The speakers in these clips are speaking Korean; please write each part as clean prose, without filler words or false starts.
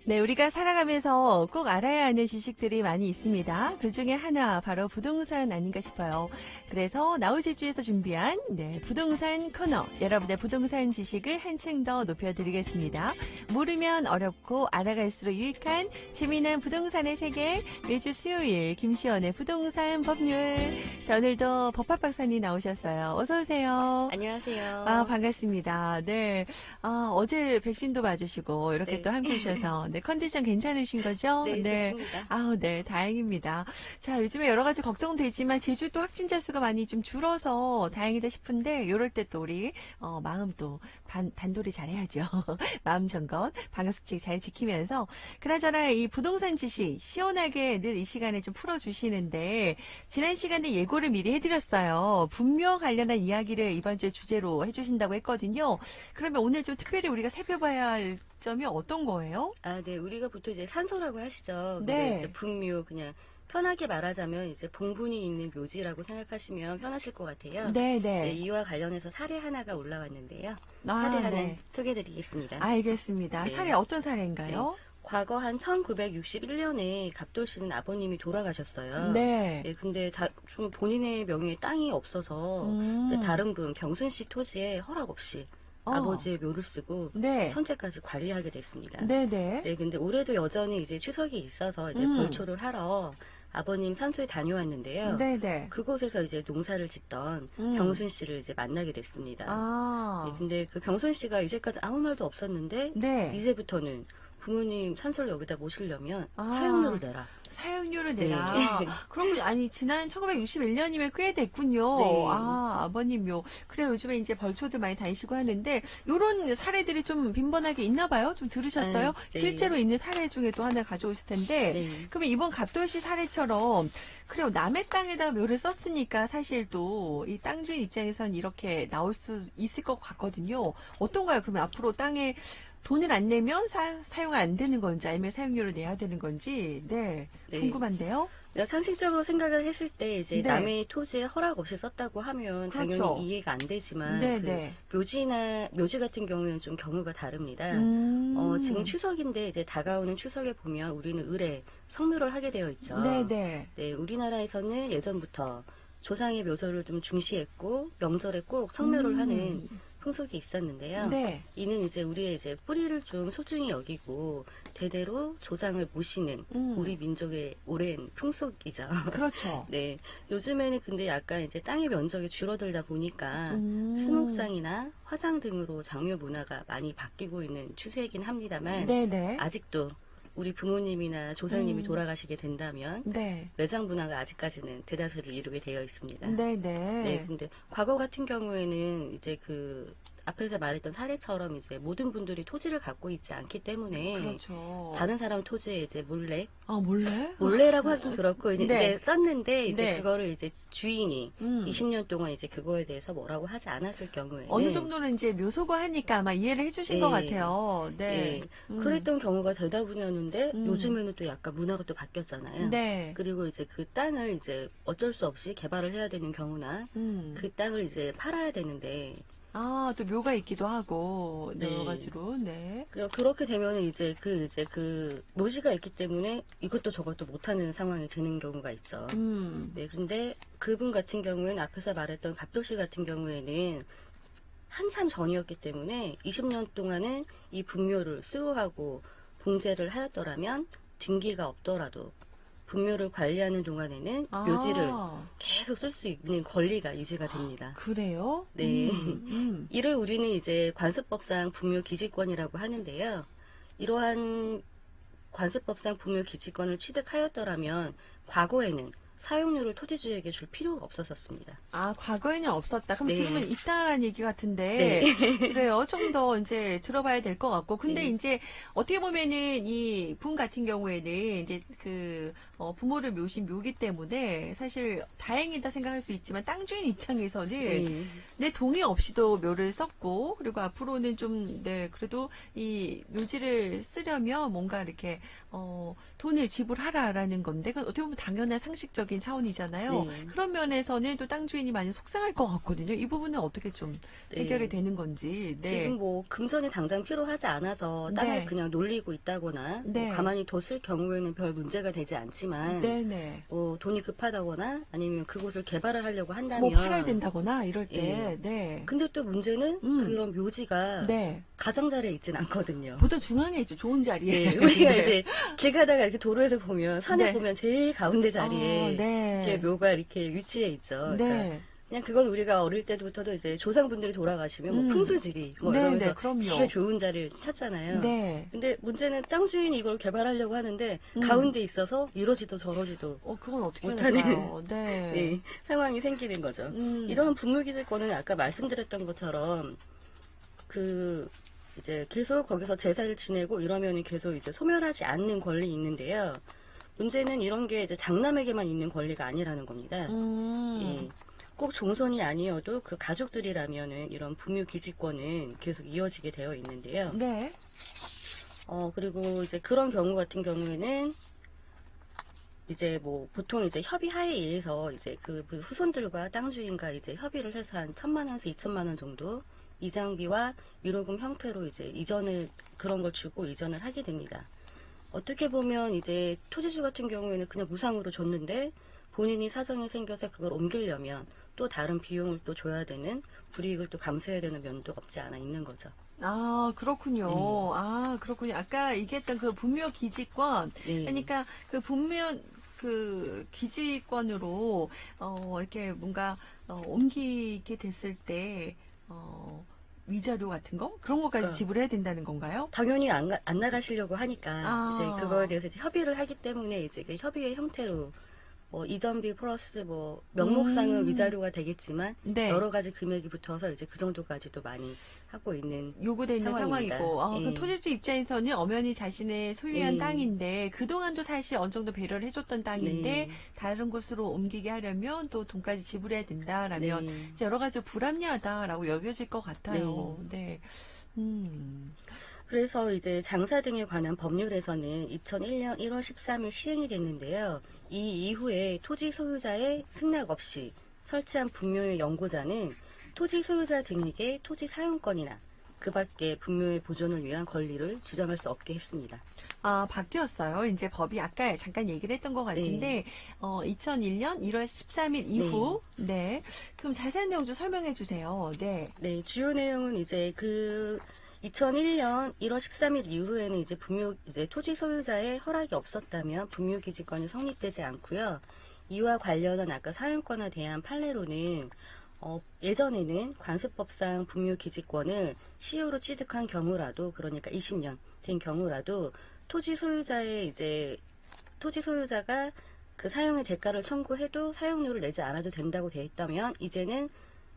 네, 우리가 살아가면서 꼭 알아야 하는 지식들이 많이 있습니다. 그 중에 하나, 바로 부동산 아닌가 싶어요. 그래서 나우지주에서 준비한 부동산 코너, 여러분의 부동산 지식을 한층 더 높여드리겠습니다. 모르면 어렵고 알아갈수록 유익한 재미난 부동산의 세계, 매주 수요일 김시원의 부동산 법률. 자, 오늘도 법학 박사님 나오셨어요. 어서 오세요. 안녕하세요. 반갑습니다. 네. 어제 백신도 맞으시고 이렇게 네. 또 함께 해주셔서 컨디션 괜찮으신 거죠? 네, 좋습니다. 네, 다행입니다. 자, 요즘에 여러 가지 걱정되지만 제주도 확진자 수가 많이 좀 줄어서 다행이다 싶은데 이럴 때 또 우리 마음도 단돌이 잘해야죠. 마음 점검, 방역수칙 잘 지키면서 그나저나 이 부동산 지식 시원하게 늘 이 시간에 좀 풀어주시는데 지난 시간에 예고를 미리 해드렸어요. 분묘 관련한 이야기를 이번 주에 주제로 해주신다고 했거든요. 그러면 오늘 좀 특별히 우리가 살펴봐야 할 점이 어떤 거예요? 네, 우리가 보통 이제 산소라고 하시죠. 네. 근데 이제 분묘, 그냥 편하게 말하자면 이제 봉분이 있는 묘지라고 생각하시면 편하실 것 같아요. 네. 네, 이와 관련해서 사례 하나가 올라왔는데요. 사례 하나 네. 소개해드리겠습니다. 알겠습니다. 네. 사례 어떤 사례인가요? 과거 한 1961년에 갑돌 씨는 아버님이 돌아가셨어요. 네. 근데 좀 본인의 명의의 땅이 없어서 이제 다른 분, 병순 씨 토지에 허락 없이 아버지의 묘를 쓰고 네. 현재까지 관리하게 됐습니다. 네네. 네, 근데 올해도 여전히 이제 추석이 있어서 이제 벌초를 하러 아버님 산소에 다녀왔는데요. 네네. 그곳에서 이제 농사를 짓던 병순 씨를 이제 만나게 됐습니다. 네, 근데 그 병순 씨가 이제까지 아무 말도 없었는데 네. 이제부터는 부모님 산소를 여기다 모시려면 사용료를 내라. 사용료를 네. 내라. 그럼 아니 지난 1961년이면 꽤 됐군요. 네. 아버님 묘. 그래 요즘에 이제 벌초도 많이 다니시고 하는데 이런 사례들이 좀 빈번하게 있나 봐요. 좀 들으셨어요? 네. 실제로 있는 사례 중에 또 하나 가져오실 텐데. 네. 그러면 이번 갑돌씨 사례처럼 그래요. 남의 땅에다 묘를 썼으니까 사실 또 이 땅 주인 입장에선 이렇게 나올 수 있을 것 같거든요. 어떤가요? 그러면 앞으로 땅에 돈을 안 내면 사용 안 되는 건지 아니면 사용료를 내야 되는 건지 네. 궁금한데요. 그러니까 상식적으로 생각을 했을 때 이제 네. 남의 토지에 허락 없이 썼다고 하면 그렇죠. 당연히 이해가 안 되지만 네. 묘지 같은 경우에는 좀 경우가 다릅니다. 지금 추석인데 이제 다가오는 추석에 보면 우리는 을에 성묘를 하게 되어 있죠. 네. 네, 우리나라에서는 예전부터 조상의 묘소를 좀 중시했고 명절에 꼭 성묘를 하는 풍속이 있었는데요. 네. 이는 이제 우리의 이제 뿌리를 좀 소중히 여기고 대대로 조상을 모시는 우리 민족의 오랜 풍속이죠. 그렇죠. 네. 요즘에는 근데 약간 이제 땅의 면적이 줄어들다 보니까 수목장이나 화장 등으로 장묘 문화가 많이 바뀌고 있는 추세이긴 합니다만 네네. 아직도 우리 부모님이나 조상님이 돌아가시게 된다면 네. 매장 문화가 아직까지는 대다수를 이루게 되어 있습니다. 네네. 네, 근데 과거 같은 경우에는 이제 그 앞에서 말했던 사례처럼 이제 모든 분들이 토지를 갖고 있지 않기 때문에 그렇죠. 다른 사람 토지에 이제 몰래 몰래? 몰래라고 하긴 그렇고 이제 네. 썼는데 이제 네. 그거를 이제 주인이 20년 동안 이제 그거에 대해서 뭐라고 하지 않았을 경우에 어느 정도는 이제 묘소고 하니까 아마 이해를 해주신 것 같아요. 네. 그랬던 경우가 대다분이었는데 요즘에는 또 약간 문화가 또 바뀌었잖아요. 네. 그리고 이제 그 땅을 이제 어쩔 수 없이 개발을 해야 되는 경우나 그 땅을 이제 팔아야 되는데 또 묘가 있기도 하고 여러 네. 가지로. 네. 그리고 그렇게 되면 이제 그 묘지가 있기 때문에 이것도 저것도 못하는 상황이 되는 경우가 있죠. 네, 그런데 그분 같은 경우에는 앞에서 말했던 갑돌씨 같은 경우에는 한참 전이었기 때문에 20년 동안은 이 분묘를 수호하고 봉제를 하였더라면 등기가 없더라도 분묘를 관리하는 동안에는 묘지를 계속 쓸 수 있는 권리가 유지가 됩니다. 그래요? 네. 이를 우리는 이제 관습법상 분묘 기지권이라고 하는데요. 이러한 관습법상 분묘 기지권을 취득하였더라면 과거에는 사용료를 토지주에게 줄 필요가 없었었습니다. 과거에는 없었다. 그럼 네. 지금은 있다라는 얘기 같은데. 그래요. 좀 더 이제 들어봐야 될 것 같고. 근데 네. 이제 어떻게 보면은 이 분 같은 경우에는 이제 그 부모를 묘신 묘기 때문에 사실 다행이다 생각할 수 있지만 땅 주인 입장에서는 내 동의 없이도 묘를 썼고 그리고 앞으로는 좀 그래도 이 묘지를 쓰려면 뭔가 이렇게 돈을 지불하라라는 건데 그건 어떻게 보면 당연한 상식적인 법률적인 차원이잖아요. 네. 그런 면에서는 또 땅 주인이 많이 속상할 것 같거든요. 이 부분은 어떻게 좀 해결이 네. 되는 건지. 네. 지금 뭐 금전이 당장 필요하지 않아서 땅을 네. 그냥 놀리고 있다거나 네. 뭐 가만히 뒀을 경우에는 별 문제가 되지 않지만 네네. 뭐 돈이 급하다거나 아니면 그곳을 개발을 하려고 한다면 뭐 팔아야 된다거나 이럴 때. 예. 네. 근데 또 문제는 그런 묘지가 네. 가장자리에 있진 않거든요. 보통 중앙에 있죠. 좋은 자리에. 네, 우리가 네. 이제 길 가다가 이렇게 도로에서 보면 산에 네. 보면 제일 가운데 자리에 네. 이렇게 묘가 이렇게 위치해 있죠. 그러니까 네. 그냥 그건 우리가 어릴 때부터도 이제 조상분들이 돌아가시면 뭐 풍수지리 뭐 네, 이러면서 네, 그럼요. 제일 좋은 자리를 찾잖아요. 네. 근데 문제는 땅 주인이 이걸 개발하려고 하는데 가운데 있어서 이러지도 저러지도 그건 어떻게 못하는 될까요? 네. 네, 상황이 생기는 거죠. 이런 분묘기지권은 아까 말씀드렸던 것처럼 그 이제 계속 거기서 제사를 지내고 이러면은 계속 이제 소멸하지 않는 권리 있는데요. 문제는 이런 게 이제 장남에게만 있는 권리가 아니라는 겁니다. 예. 꼭 종손이 아니어도 그 가족들이라면은 이런 분묘기지권은 계속 이어지게 되어 있는데요. 네. 그리고 이제 그런 경우 같은 경우에는 이제 뭐 보통 이제 협의하에 의해서 이제 그 후손들과 땅 주인과 이제 협의를 해서 한 1,000만 원에서 2,000만 원 정도 이장비와 위로금 형태로 이제 이전을 그런 걸 주고 이전을 하게 됩니다. 어떻게 보면 이제 토지주 같은 경우에는 그냥 무상으로 줬는데 본인이 사정이 생겨서 그걸 옮기려면 또 다른 비용을 또 줘야 되는 불이익을 또 감수해야 되는 면도 없지 않아 있는 거죠. 아, 그렇군요. 네. 아, 그렇군요. 아까 얘기했던 그 분묘 기지권. 네. 그러니까 그 분묘 그 기지권으로 이렇게 뭔가 옮기게 됐을 때 위자료 같은 거 그런 것까지 그러니까 지불해야 된다는 건가요? 당연히 안 나가시려고 하니까 아. 이제 그거에 대해서 이제 협의를 하기 때문에 이제 그 협의의 형태로 뭐 이전비 플러스 뭐 명목상은 위자료가 되겠지만 네. 여러 가지 금액이 붙어서 이제 그 정도까지도 많이 하고 있는 요구되어 있는 상황입니다. 상황이고, 예. 그 토지주 입장에서는 엄연히 자신의 소유한 예. 땅인데, 그동안도 사실 어느 정도 배려를 해줬던 땅인데, 네. 다른 곳으로 옮기게 하려면 또 돈까지 지불해야 된다라면, 네. 이제 여러 가지 불합리하다라고 여겨질 것 같아요. 네. 그래서 이제 장사 등에 관한 법률에서는 2001년 1월 13일 시행이 됐는데요. 이 이후에 토지 소유자의 승낙 없이 설치한 분묘의 연고자는 토지 소유자 등에게 토지 사용권이나 그 밖에 분묘의 보존을 위한 권리를 주장할 수 없게 했습니다. 아, 바뀌었어요. 이제 법이 아까 잠깐 얘기를 했던 것 같은데, 2001년 1월 13일 이후, 네. 그럼 자세한 내용 좀 설명해 주세요. 네. 네, 주요 내용은 이제 그 2001년 1월 13일 이후에는 이제 이제 토지 소유자의 허락이 없었다면 분묘기지권이 성립되지 않고요. 이와 관련한 아까 사용권에 대한 판례로는 예전에는 관습법상 분묘기지권을 시효로 취득한 경우라도 그러니까 20년 된 경우라도 토지 소유자가 그 사용의 대가를 청구해도 사용료를 내지 않아도 된다고 되어 있다면 이제는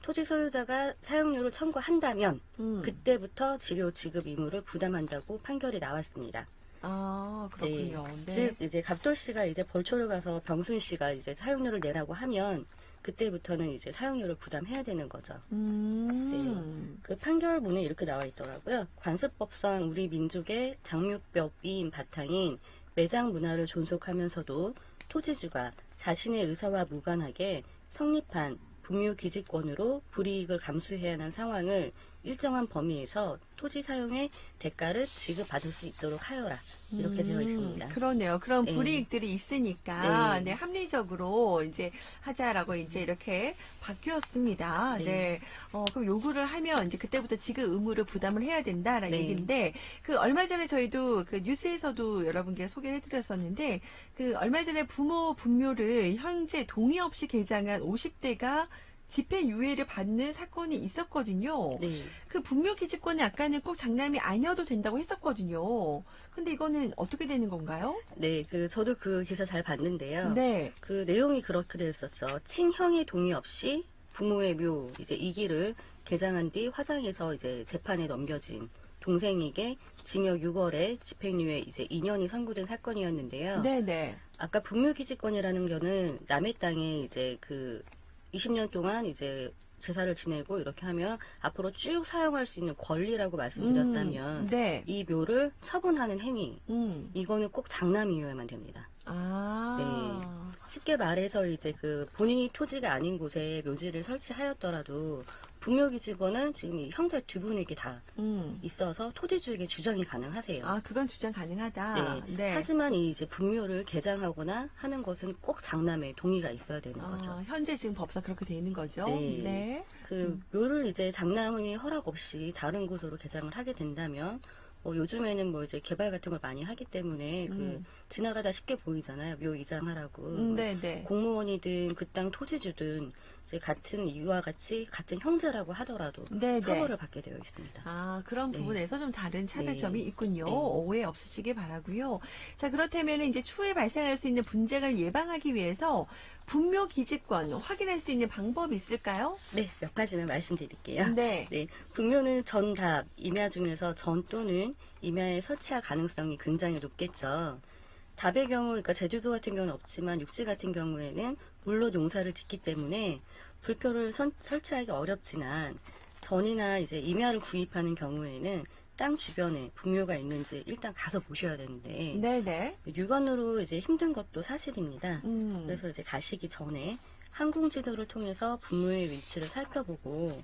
토지 소유자가 사용료를 청구한다면 그때부터 지료 지급 의무를 부담한다고 판결이 나왔습니다. 아, 그렇군요. 네. 즉 이제 갑돌 씨가 이제 벌초를 가서 병순 씨가 이제 사용료를 내라고 하면 그때부터는 이제 사용료를 부담해야 되는 거죠. 그 판결문에 이렇게 나와 있더라고요. 관습법상 우리 민족의 장묘법인 바탕인 매장 문화를 존속하면서도 토지주가 자신의 의사와 무관하게 성립한 분묘기지권으로 불이익을 감수해야 하는 상황을 일정한 범위에서 토지 사용의 대가를 지급받을 수 있도록 하여라. 이렇게 되어 있습니다. 그러네요. 그런 네. 불이익들이 있으니까, 네. 네, 합리적으로 이제 하자라고 이제 이렇게 바뀌었습니다. 네. 네. 그럼 요구를 하면 이제 그때부터 지급 의무를 부담을 해야 된다라는 네. 얘기인데, 그 얼마 전에 저희도 그 뉴스에서도 여러분께 소개를 해드렸었는데, 그 얼마 전에 부모 분묘를 현재 동의 없이 개장한 50대가 집행유예를 받는 사건이 있었거든요. 네. 그 분묘기지권이 아까는 꼭 장남이 아니어도 된다고 했었거든요. 근데 이거는 어떻게 되는 건가요? 네, 저도 그 기사 잘 봤는데요. 네. 그 내용이 그렇게 되었었죠. 친형의 동의 없이 부모의 묘, 이제 이기를 개장한 뒤 화장해서 이제 재판에 넘겨진 동생에게 징역 6월에 집행유예 이제 2년이 선고된 사건이었는데요. 네네. 아까 분묘기지권이라는 거는 남의 땅에 이제 그 20년 동안 이제 제사를 지내고 이렇게 하면 앞으로 쭉 사용할 수 있는 권리라고 말씀드렸다면 네. 이 묘를 처분하는 행위 음. 이거는 꼭 장남이어야만 됩니다. 아. 쉽게 말해서 이제 그 본인이 토지가 아닌 곳에 묘지를 설치하였더라도 분묘기지권은 지금 이 형제 두 분에게 다 있어서 토지주에게 주장이 가능하세요. 아, 그건 주장 가능하다. 네. 네. 하지만 이 이제 분묘를 개장하거나 하는 것은 꼭 장남의 동의가 있어야 되는 거죠. 현재 지금 법상 그렇게 돼 있는 거죠. 네. 네. 그 묘를 이제 장남의 허락 없이 다른 곳으로 개장을 하게 된다면 요즘에는 뭐 이제 개발 같은 걸 많이 하기 때문에 그 지나가다 쉽게 보이잖아요. 묘 이장하라고. 네네. 공무원이든 그 땅 토지주든 이제 같은 이유와 같이 같은 형제라고 하더라도 네네. 처벌을 받게 되어 있습니다. 아, 그런 네. 부분에서 좀 다른 차별점이 네. 있군요. 네. 오해 없으시길 바라고요. 자, 그렇다면 이제 추후에 발생할 수 있는 분쟁을 예방하기 위해서 분묘 기지권 확인할 수 있는 방법이 있을까요? 네, 몇 가지만 말씀드릴게요. 네. 네, 분묘는 전답, 임야 중에서 전 또는 임야에 설치할 가능성이 굉장히 높겠죠. 답의 경우, 그러니까 제주도 같은 경우는 없지만 육지 같은 경우에는 물로 용사를 짓기 때문에 불표를 설치하기 어렵지만 전이나 이제 임야를 구입하는 경우에는 땅 주변에 분묘가 있는지 일단 가서 보셔야 되는데 네네. 육안으로 이제 힘든 것도 사실입니다. 음. 그래서 이제 가시기 전에 항공지도를 통해서 분묘의 위치를 살펴보고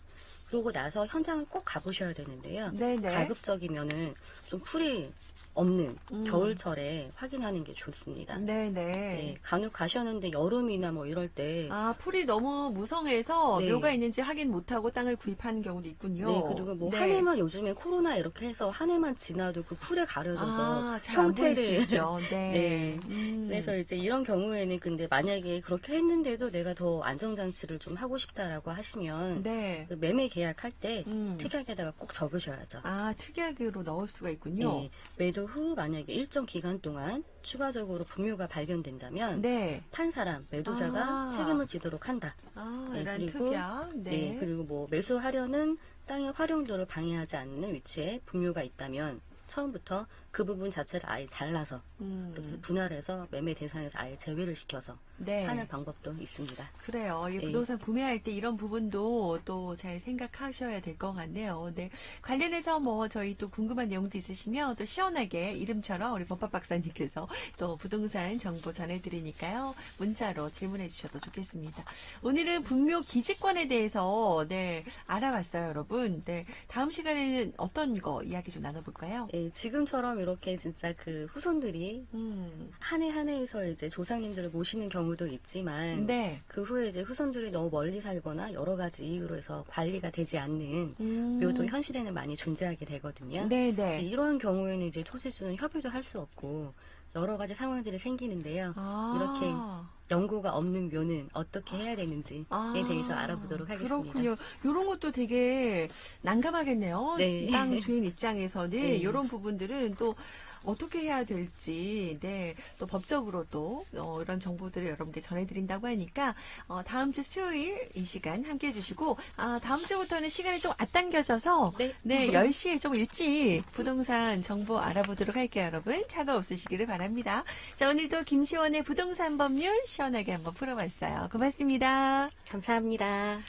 그러고 나서 현장을 꼭 가보셔야 되는데요. 네네. 가급적이면은 좀 풀이 없는 겨울철에 확인하는 게 좋습니다. 네네. 네, 간혹 가셨는데 여름이나 뭐 이럴 때 아, 풀이 너무 무성해서 네. 묘가 있는지 확인 못하고 땅을 구입하는 경우도 있군요. 네, 그리고 뭐 네. 한 해만 요즘에 코로나 이렇게 해서 한 해만 지나도 그 풀에 가려져서 잘 안 보일 수 형태를 있죠. 네. 네. 그래서 이제 이런 경우에는 근데 만약에 그렇게 했는데도 내가 더 안정장치를 좀 하고 싶다라고 하시면 네. 그 매매 계약할 때 음. 특약에다가 꼭 적으셔야죠. 아, 특약으로 넣을 수가 있군요. 네, 매도 후 만약에 일정 기간 동안 추가적으로 분묘가 발견된다면 네. 판 사람, 매도자가 아. 책임을 지도록 한다. 아, 네, 이런 그리고, 특약. 네. 네, 그리고 뭐 매수하려는 땅의 활용도를 방해하지 않는 위치에 분묘가 있다면 처음부터 그 부분 자체를 아예 잘라서 그래서 분할해서 매매 대상에서 아예 제외를 시켜서 네. 하는 방법도 있습니다. 그래요. 이 네. 부동산 구매할 때 이런 부분도 또 잘 생각하셔야 될 것 같네요. 네. 관련해서 뭐 저희 또 궁금한 내용도 있으시면 또 시원하게 이름처럼 우리 법학 박사님께서 또 부동산 정보 전해드리니까요. 문자로 질문해 주셔도 좋겠습니다. 오늘은 분묘 기지권에 대해서 네, 알아봤어요, 여러분. 네. 다음 시간에는 어떤 거 이야기 좀 나눠볼까요? 예, 지금처럼 이렇게 진짜 그 후손들이 한 해 한 해에서 이제 조상님들을 모시는 경우도 있지만 네. 그 후에 이제 후손들이 너무 멀리 살거나 여러 가지 이유로 해서 관리가 되지 않는 묘도 현실에는 많이 존재하게 되거든요. 네네. 네, 이러한 경우에는 이제 토지주는 협의도 할 수 없고 여러 가지 상황들이 생기는데요. 이렇게 연고가 없는 묘는 어떻게 해야 되는지에 대해서 알아보도록 하겠습니다. 그렇군요. 이런 것도 되게 난감하겠네요. 네. 땅 주인 입장에서는 네. 이런 부분들은 또 어떻게 해야 될지, 네, 또 법적으로 또 이런 정보들을 여러분께 전해드린다고 하니까 다음 주 수요일 이 시간 함께해 주시고 다음 주부터는 시간이 좀 앞당겨져서 네. 10시에 좀 일찍 부동산 정보 알아보도록 할게요, 여러분. 차가 없으시기를 바랍니다. 자, 오늘도 김시원의 부동산 법률 시원하게 한번 풀어봤어요. 고맙습니다. 감사합니다.